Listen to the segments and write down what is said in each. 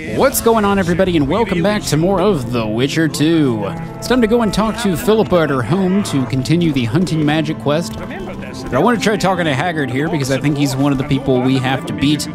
What's going on, everybody, and welcome back to more of The Witcher 2. It's time to go and talk to Philippa at her home to continue the hunting magic quest. But I want to try talking to Haggard here because I think he's one of the people we have to beat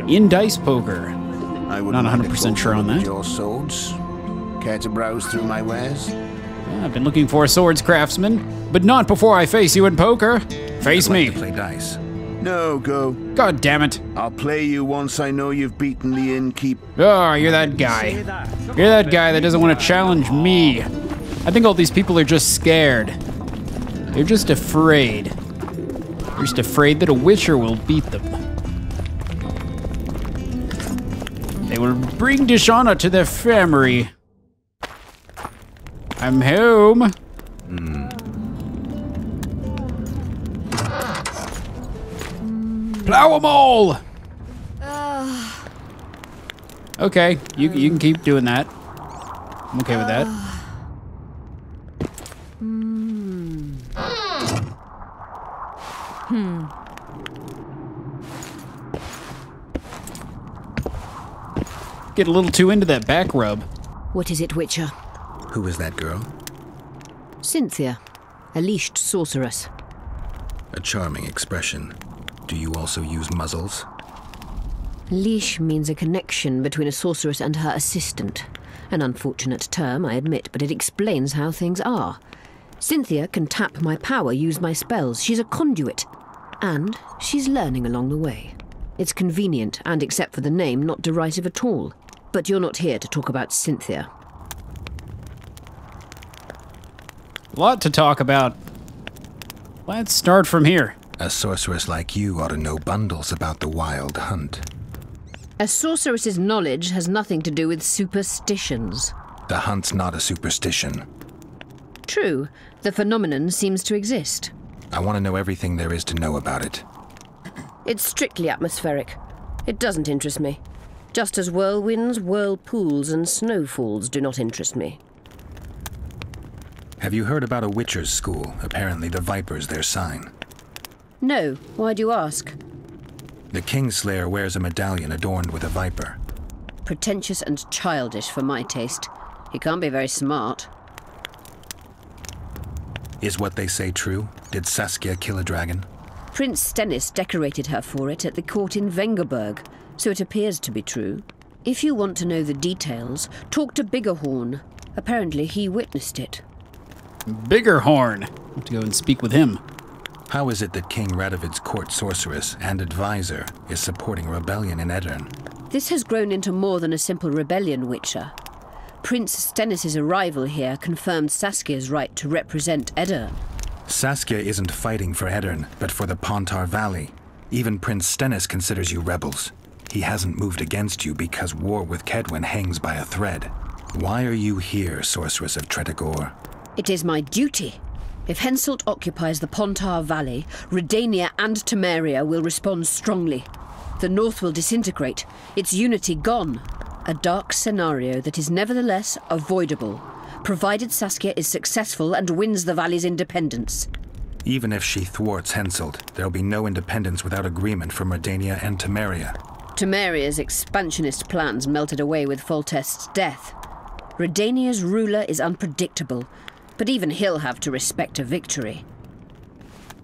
in dice poker. Not 100% sure on that. Your swords? Care to browse through my wares? I've been looking for a swords craftsman, but not before I face you in poker. Face me. To play dice. No, go. God damn it. I'll play you once I know you've beaten the innkeep. Oh, you're that guy. You're that guy that doesn't want to challenge me. I think all these people are just scared. They're just afraid. They're just afraid that a witcher will beat them. They will bring dishonor to their family. I'm home. Plow 'em all! Okay, you can keep doing that. I'm okay with that. Get a little too into that back rub. What is it, Witcher? Who is that girl? Cynthia, a leashed sorceress. A charming expression. Do you also use muzzles? Leash means a connection between a sorceress and her assistant. An unfortunate term, I admit, but it explains how things are. Cynthia can tap my power, use my spells. She's a conduit. And she's learning along the way. It's convenient, and except for the name, not derisive at all. But you're not here to talk about Cynthia. A lot to talk about. Let's start from here. A sorceress like you ought to know bundles about the wild hunt. A sorceress's knowledge has nothing to do with superstitions. The hunt's not a superstition. True, the phenomenon seems to exist. I want to know everything there is to know about it. It's strictly atmospheric. It doesn't interest me. Just as whirlwinds, whirlpools, and snowfalls do not interest me. Have you heard about a witcher's school? Apparently the Viper's their sign. No. Why do you ask? The Kingslayer wears a medallion adorned with a viper. Pretentious and childish for my taste. He can't be very smart. Is what they say true? Did Saskia kill a dragon? Prince Stennis decorated her for it at the court in Vengerberg, so it appears to be true. If you want to know the details, talk to Biggerhorn. Apparently he witnessed it. Biggerhorn. I have to go and speak with him. How is it that King Radovid's court sorceress and advisor is supporting a rebellion in Edirn? This has grown into more than a simple rebellion, Witcher. Prince Stennis' arrival here confirmed Saskia's right to represent Edirn. Saskia isn't fighting for Edirn, but for the Pontar Valley. Even Prince Stennis considers you rebels. He hasn't moved against you because war with Kedwen hangs by a thread. Why are you here, sorceress of Tretogor? It is my duty. If Henselt occupies the Pontar Valley, Redania and Temeria will respond strongly. The North will disintegrate, its unity gone. A dark scenario that is nevertheless avoidable, provided Saskia is successful and wins the Valley's independence. Even if she thwarts Henselt, there'll be no independence without agreement from Redania and Temeria. Temeria's expansionist plans melted away with Foltest's death. Redania's ruler is unpredictable, but even he'll have to respect a victory.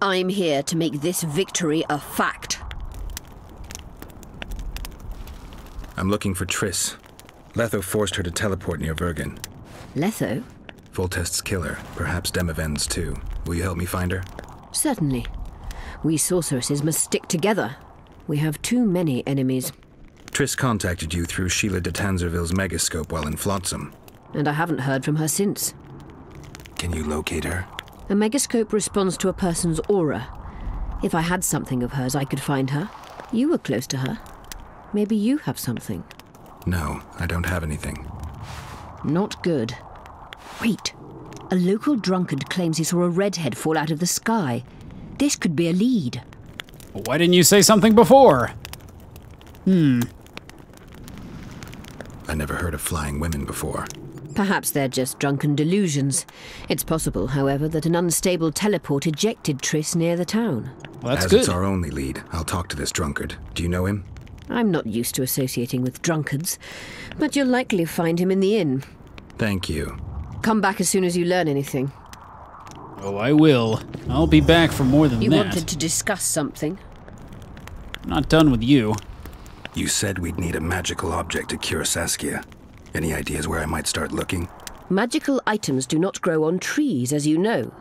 I'm here to make this victory a fact. I'm looking for Triss. Letho forced her to teleport near Vergen. Letho? Foltest's killer, perhaps Demavend's too. Will you help me find her? Certainly. We sorceresses must stick together. We have too many enemies. Triss contacted you through Sheila de Tanzerville's megascope while in Flotsam. And I haven't heard from her since. Can you locate her? A megascope responds to a person's aura. If I had something of hers, I could find her. You were close to her. Maybe you have something. No, I don't have anything. Not good. Wait. A local drunkard claims he saw a redhead fall out of the sky. This could be a lead. Why didn't you say something before? I never heard of flying women before. Perhaps they're just drunken delusions. It's possible, however, that an unstable teleport ejected Triss near the town. Well, that's As good. it's our only lead, I'll talk to this drunkard. Do you know him? I'm not used to associating with drunkards, but you'll likely find him in the inn. Thank you. Come back as soon as you learn anything. Oh, I will. I'll be back for more than You that. wanted to discuss something. I'm not done with you. You said we'd need a magical object to cure Saskia. Any ideas where I might start looking? Magical items do not grow on trees, as you know.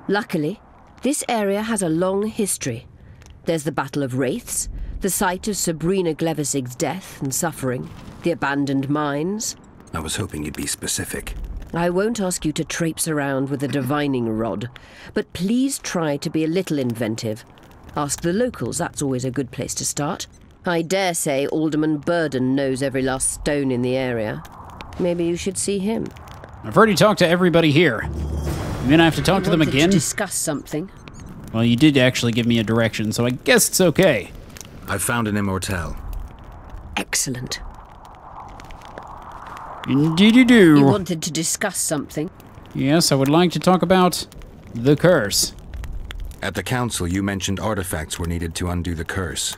Luckily, this area has a long history. There's the Battle of Wraiths, the site of Sabrina Glevisig's death and suffering, the abandoned mines. I was hoping you'd be specific. I won't ask you to traipse around with a divining rod, but please try to be a little inventive. Ask the locals, that's always a good place to start. I dare say Alderman Burden knows every last stone in the area. Maybe you should see him. I've already talked to everybody here. You gonna have to talk to them again? To discuss something. Well, you did actually give me a direction, so I guess it's okay. I found an immortelle. Excellent. Indeed you do. You wanted to discuss something. Yes, I would like to talk about the curse. At the council, you mentioned artifacts were needed to undo the curse.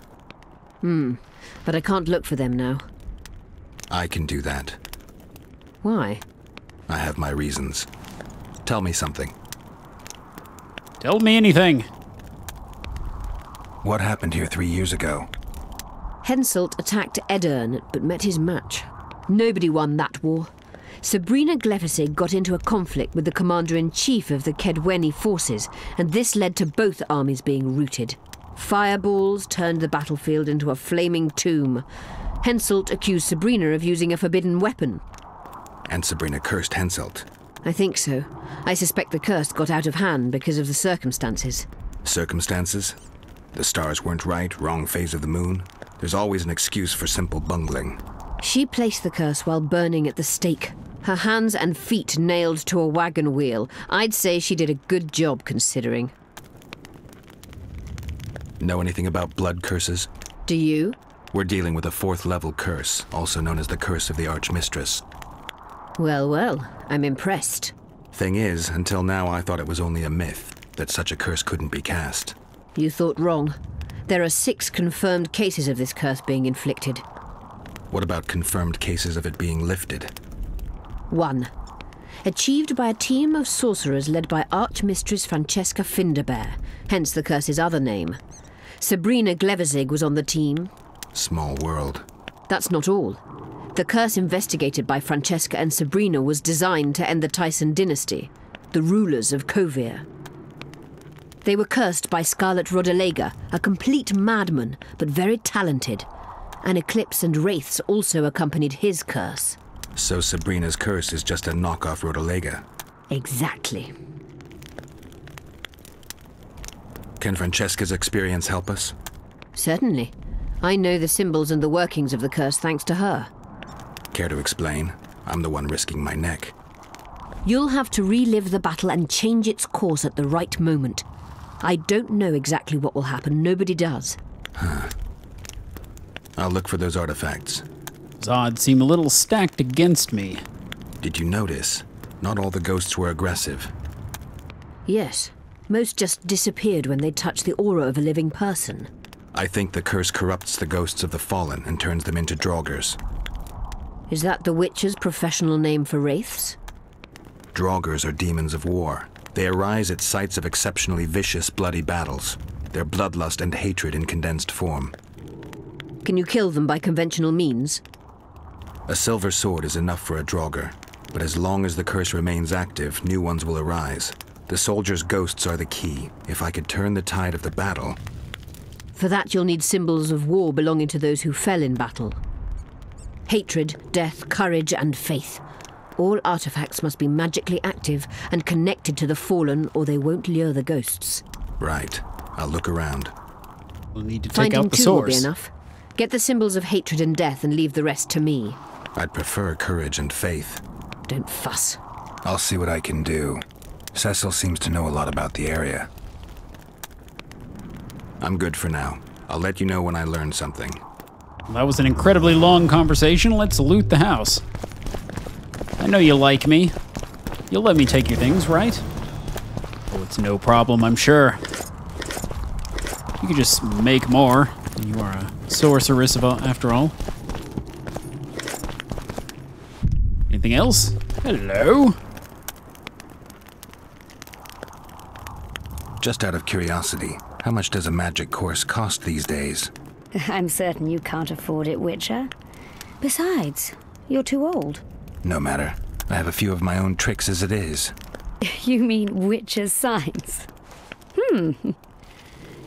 But I can't look for them now. I can do that. Why? I have my reasons. Tell me something. Tell me anything. What happened here 3 years ago? Henselt attacked Edirne, but met his match. Nobody won that war. Sabrina Glevisig got into a conflict with the commander-in-chief of the Kedweni forces, and this led to both armies being routed. Fireballs turned the battlefield into a flaming tomb. Henselt accused Sabrina of using a forbidden weapon. And Sabrina cursed Henselt. I think so. I suspect the curse got out of hand because of the circumstances. Circumstances? The stars weren't right, wrong phase of the moon. There's always an excuse for simple bungling. She placed the curse while burning at the stake. Her hands and feet nailed to a wagon wheel. I'd say she did a good job, considering. Know anything about blood curses? Do you? We're dealing with a 4th level curse, also known as the Curse of the Archmistress. Well, well, I'm impressed. Thing is, until now I thought it was only a myth, that such a curse couldn't be cast. You thought wrong. There are 6 confirmed cases of this curse being inflicted. What about confirmed cases of it being lifted? 1. Achieved by a team of sorcerers led by Archmistress Francesca Finderbear, hence the curse's other name. Sabrina Glevisig was on the team. Small world. That's not all. The curse investigated by Francesca and Sabrina was designed to end the Tyson dynasty, the rulers of Kovir. They were cursed by Scarlet Rodalega, a complete madman, but very talented. An eclipse and wraiths also accompanied his curse. So Sabrina's curse is just a knockoff Rodalega. Exactly. Can Francesca's experience help us? Certainly. I know the symbols and the workings of the curse thanks to her. Care to explain? I'm the one risking my neck. You'll have to relive the battle and change its course at the right moment. I don't know exactly what will happen. Nobody does. I'll look for those artifacts. Those odds seem a little stacked against me. Did you notice? Not all the ghosts were aggressive. Yes. Most just disappeared when they touched the aura of a living person. I think the curse corrupts the ghosts of the fallen and turns them into draugrs. Is that the Witcher's professional name for wraiths? Draugrs are demons of war. They arise at sites of exceptionally vicious, bloody battles. Their bloodlust and hatred in condensed form. Can you kill them by conventional means? A silver sword is enough for a draugr, but as long as the curse remains active, new ones will arise. The soldiers' ghosts are the key. If I could turn the tide of the battle... For that you'll need symbols of war belonging to those who fell in battle. Hatred, death, courage, and faith. All artifacts must be magically active and connected to the fallen, or they won't lure the ghosts. Right. I'll look around. We'll need to take Finding out the 2 will be source. enough. Get the symbols of hatred and death and leave the rest to me. I'd prefer courage and faith. Don't fuss. I'll see what I can do. Cecil seems to know a lot about the area. I'm good for now. I'll let you know when I learn something. Well, that was an incredibly long conversation. Let's loot the house. I know you like me. You'll let me take your things, right? Oh, it's no problem, I'm sure. You could just make more. You are a sorceress after all. Anything else? Hello? Just out of curiosity, how much does a magic course cost these days? I'm certain you can't afford it, Witcher. Besides, you're too old. No matter. I have a few of my own tricks as it is. You mean Witcher's signs?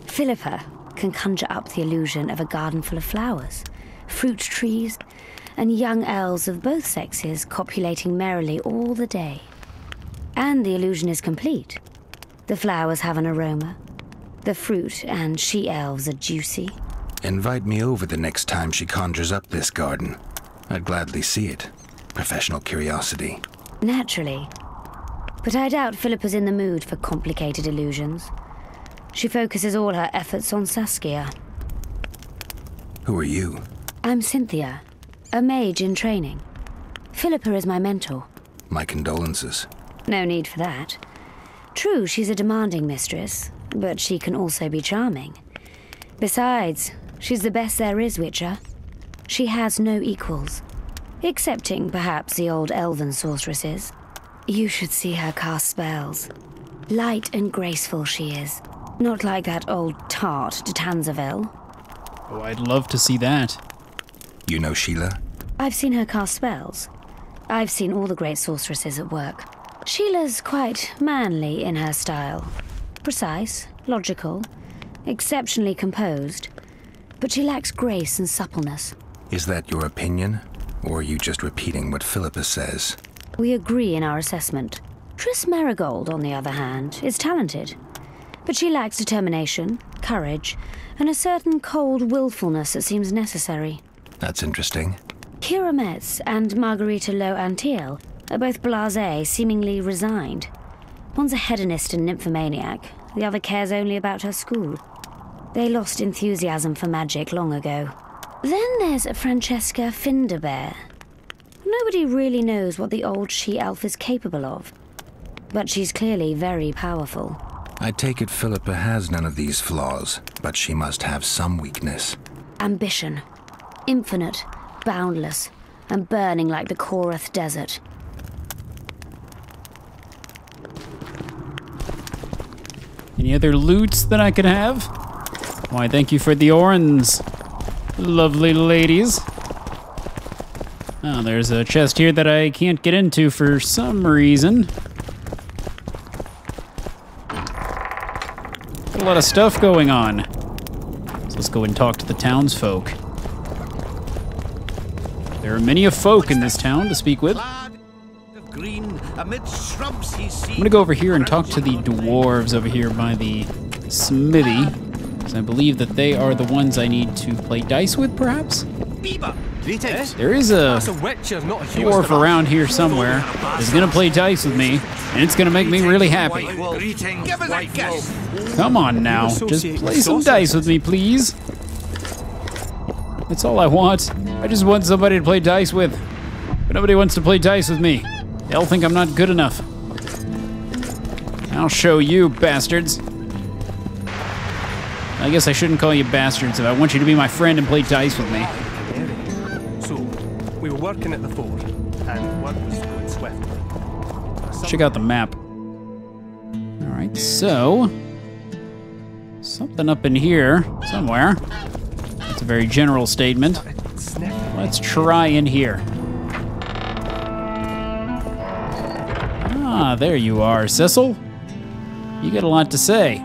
Philippa can conjure up the illusion of a garden full of flowers, fruit trees, and young elves of both sexes copulating merrily all the day. And the illusion is complete. The flowers have an aroma. The fruit and she-elves are juicy. Invite me over the next time she conjures up this garden. I'd gladly see it. Professional curiosity. Naturally. But I doubt Philippa's in the mood for complicated illusions. She focuses all her efforts on Saskia. Who are you? I'm Cynthia, a mage in training. Philippa is my mentor. My condolences. No need for that. True, she's a demanding mistress, but she can also be charming. Besides, she's the best there is, Witcher. She has no equals. Excepting, perhaps, the old elven sorceresses. You should see her cast spells. Light and graceful she is. Not like that old tart de Tanzaville. Oh, I'd love to see that. You know Sheila? I've seen her cast spells. I've seen all the great sorceresses at work. Sheila's quite manly in her style. Precise, logical, exceptionally composed. But she lacks grace and suppleness. Is that your opinion? Or are you just repeating what Philippa says? We agree in our assessment. Triss Marigold, on the other hand, is talented. But she lacks determination, courage, and a certain cold willfulness that seems necessary. That's interesting. Kira Metz and Margarita Lo Antiel are both blasé, seemingly resigned. One's a hedonist and nymphomaniac, the other cares only about her school. They lost enthusiasm for magic long ago. Then there's Francesca Finderbear. Nobody really knows what the old she-elf is capable of. But she's clearly very powerful. I take it Philippa has none of these flaws, but she must have some weakness. Ambition. Infinite, boundless, and burning like the Korath Desert. Any other loots that I could have? Why, thank you for the orans, lovely ladies. Oh, there's a chest here that I can't get into for some reason. A lot of stuff going on. So let's go and talk to the townsfolk. There are many a folk in this town to speak with. I'm gonna go over here and talk to the dwarves over here by the smithy, because I believe that they are the ones I need to play dice with, perhaps? There is a dwarf around here somewhere that's gonna play dice with me, and it's gonna make me really happy. Come on now, just play some dice with me, please. That's all I want. I just want somebody to play dice with. But nobody wants to play dice with me. They'll think I'm not good enough. I'll show you, bastards. I guess I shouldn't call you bastards if I want you to be my friend and play dice with me. So, we were working at the fort, and work was going swiftly. Check out the map. Alright, so... something up in here, somewhere. It's a very general statement. Let's try in here. Ah, there you are, Cecil. You got a lot to say.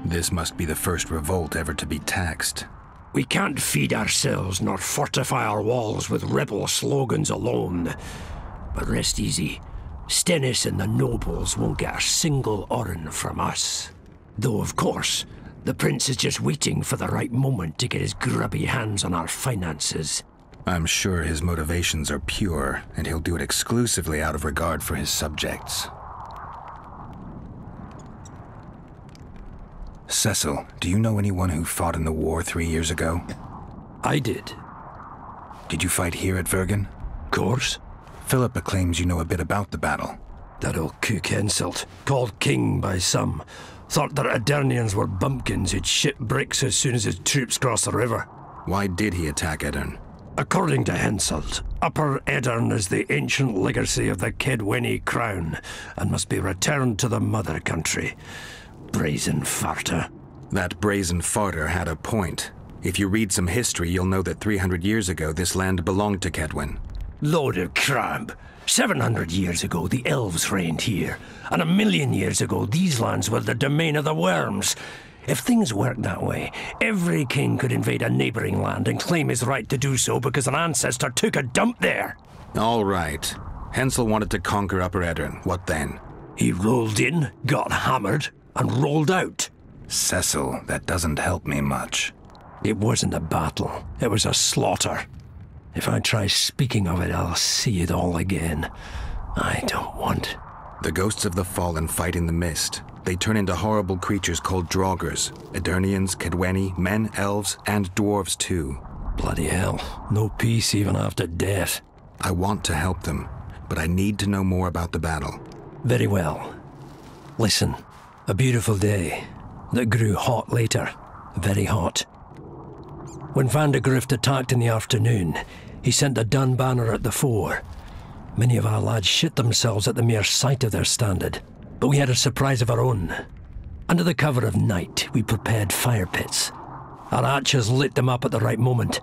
This must be the first revolt ever to be taxed. We can't feed ourselves nor fortify our walls with rebel slogans alone. But rest easy. Stennis and the nobles won't get a single oren from us. Though, of course, the prince is just waiting for the right moment to get his grubby hands on our finances. I'm sure his motivations are pure, and he'll do it exclusively out of regard for his subjects. Cecil, do you know anyone who fought in the war 3 years ago? I did. Did you fight here at Vergen? Of course. Philippa claims you know a bit about the battle. That old cook Henselt, called king by some, thought that Aedirnians were bumpkins who'd shit bricks as soon as his troops crossed the river. Why did he attack Edirn? According to Henselt, Upper Edirn is the ancient legacy of the Kedweni crown and must be returned to the mother country. Brazen farter. That brazen farter had a point. If you read some history, you'll know that 300 years ago this land belonged to Kedwen. Load of crab. 700 years ago, the elves reigned here, and 1,000,000 years ago, these lands were the domain of the worms. If things worked that way, every king could invade a neighboring land and claim his right to do so because an ancestor took a dump there. All right. Hensel wanted to conquer Upper Edirn. What then? He rolled in, got hammered, and rolled out. Cecil, that doesn't help me much. It wasn't a battle. It was a slaughter. If I try speaking of it, I'll see it all again. I don't want. The ghosts of the fallen fight in the mist. They turn into horrible creatures called Draugrs. Aedirnians, Kedweni, men, elves, and dwarves too. Bloody hell. No peace even after death. I want to help them, but I need to know more about the battle. Very well. Listen. A beautiful day that grew hot later. Very hot. When Van de Grift attacked in the afternoon, he sent a dun banner at the fore. Many of our lads shit themselves at the mere sight of their standard, but we had a surprise of our own. Under the cover of night, we prepared fire pits. Our archers lit them up at the right moment.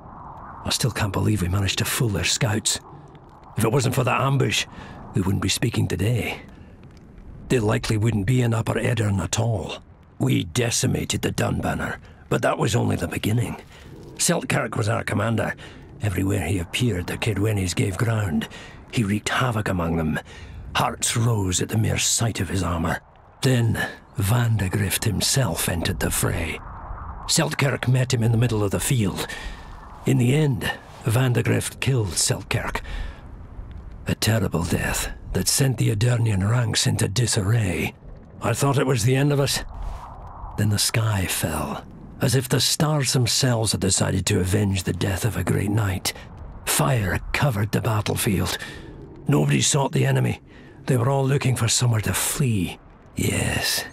I still can't believe we managed to fool their scouts. If it wasn't for that ambush, we wouldn't be speaking today. They likely wouldn't be in Upper Edirn at all. We decimated the dun banner, but that was only the beginning. Seltkirk was our commander. Everywhere he appeared, the Kedwenis gave ground. He wreaked havoc among them. Hearts rose at the mere sight of his armor. Then Van de Grift himself entered the fray. Seltkirk met him in the middle of the field. In the end, Van de Grift killed Seltkirk. A terrible death that sent the Aedirnian ranks into disarray. I thought it was the end of us. Then the sky fell, as if the stars themselves had decided to avenge the death of a great knight. Fire covered the battlefield. Nobody sought the enemy. They were all looking for somewhere to flee. Yes,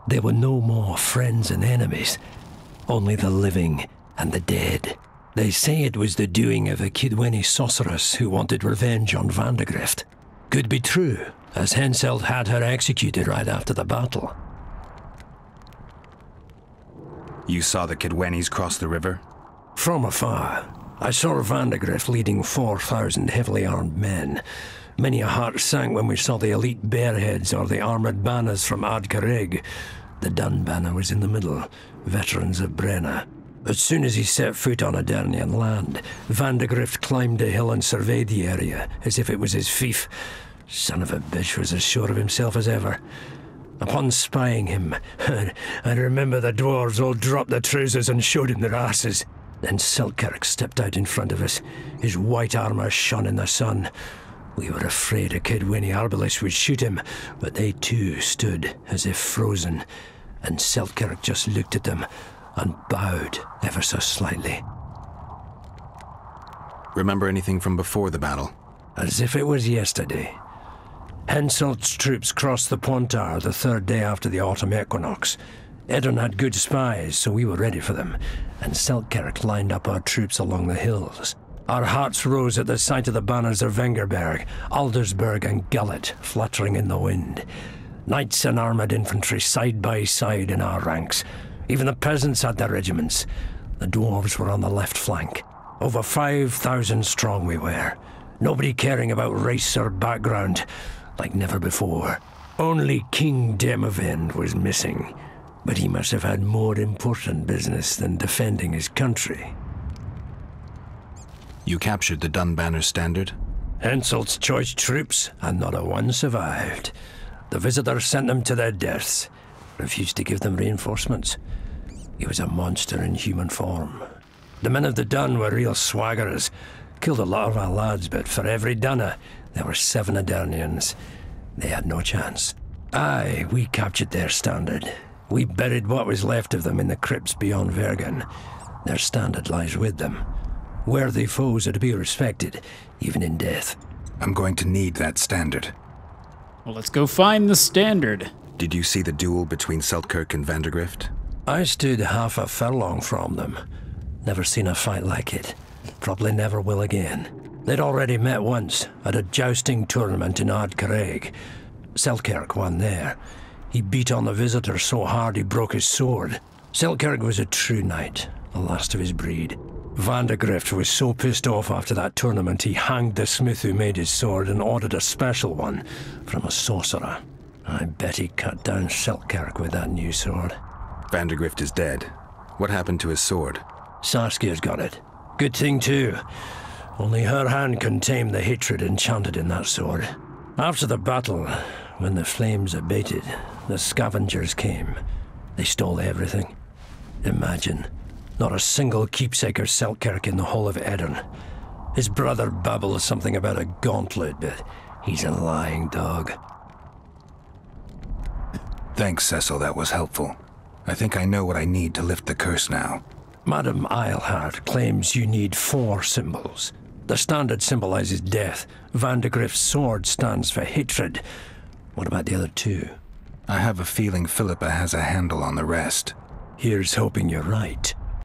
there were no more friends and enemies, only the living and the dead. They say it was the doing of a Kedweni sorceress who wanted revenge on Van de Grift. Could be true, as Henselt had her executed right after the battle. You saw the Kedwenis cross the river? From afar, I saw Van de Grift leading 4,000 heavily armed men. Many a heart sank when we saw the elite bearheads or the armoured banners from Ard Carreg. The dun banner was in the middle, veterans of Brenna. As soon as he set foot on Aedirnian land, Van de Grift climbed a hill and surveyed the area, as if it was his fief. Son of a bitch was as sure of himself as ever. Upon spying him, I remember the dwarves all dropped their trousers and showed him their asses. Then Seltkirk stepped out in front of us. His white armour shone in the sun. We were afraid a Kedweni arbalist would shoot him, but they too stood as if frozen, and Seltkirk just looked at them and bowed ever so slightly. Remember anything from before the battle? As if it was yesterday. Henselt's troops crossed the Pontar the third day after the autumn equinox. Edirn had good spies, so we were ready for them, and Seltkirk lined up our troops along the hills. Our hearts rose at the sight of the banners of Vengerberg, Aldersberg and Gullet fluttering in the wind. Knights and armoured infantry side by side in our ranks. Even the peasants had their regiments. The dwarves were on the left flank. Over 5,000 strong we were. Nobody caring about race or background, like never before. Only King Demavend was missing, but he must have had more important business than defending his country. You captured the Dunbanner standard? Henselt's choice troops, and not a one survived. The visitor sent them to their deaths, refused to give them reinforcements. He was a monster in human form. The men of the Dun were real swaggerers. Killed a lot of our lads, but for every Dunner, there were 7 Aedirnians. They had no chance. Aye, we captured their standard. We buried what was left of them in the crypts beyond Vergen. Their standard lies with them. Worthy foes are to be respected, even in death. I'm going to need that standard. Well, let's go find the standard. Did you see the duel between Seltkirk and Vandergrift? I stood half a furlong from them. Never seen a fight like it. Probably never will again. They'd already met once, at a jousting tournament in Ardcarreg. Seltkirk won there. He beat on the visitor so hard he broke his sword. Seltkirk was a true knight, the last of his breed. Vandergrift was so pissed off after that tournament he hanged the smith who made his sword and ordered a special one from a sorcerer. I bet he cut down Seltkirk with that new sword. Vandergrift is dead. What happened to his sword? Saskia's got it. Good thing too. Only her hand can tame the hatred enchanted in that sword. After the battle, when the flames abated, the scavengers came. They stole everything. Imagine, not a single keepsake or Seltkirk in the whole of Edirn. His brother babbles something about a gauntlet, but he's a lying dog. Thanks, Cecil, that was helpful. I think I know what I need to lift the curse now. Madame Eilhart claims you need 4 symbols. The standard symbolizes death. Vandergrift's sword stands for hatred. What about the other 2? I have a feeling Philippa has a handle on the rest. Here's hoping you're right.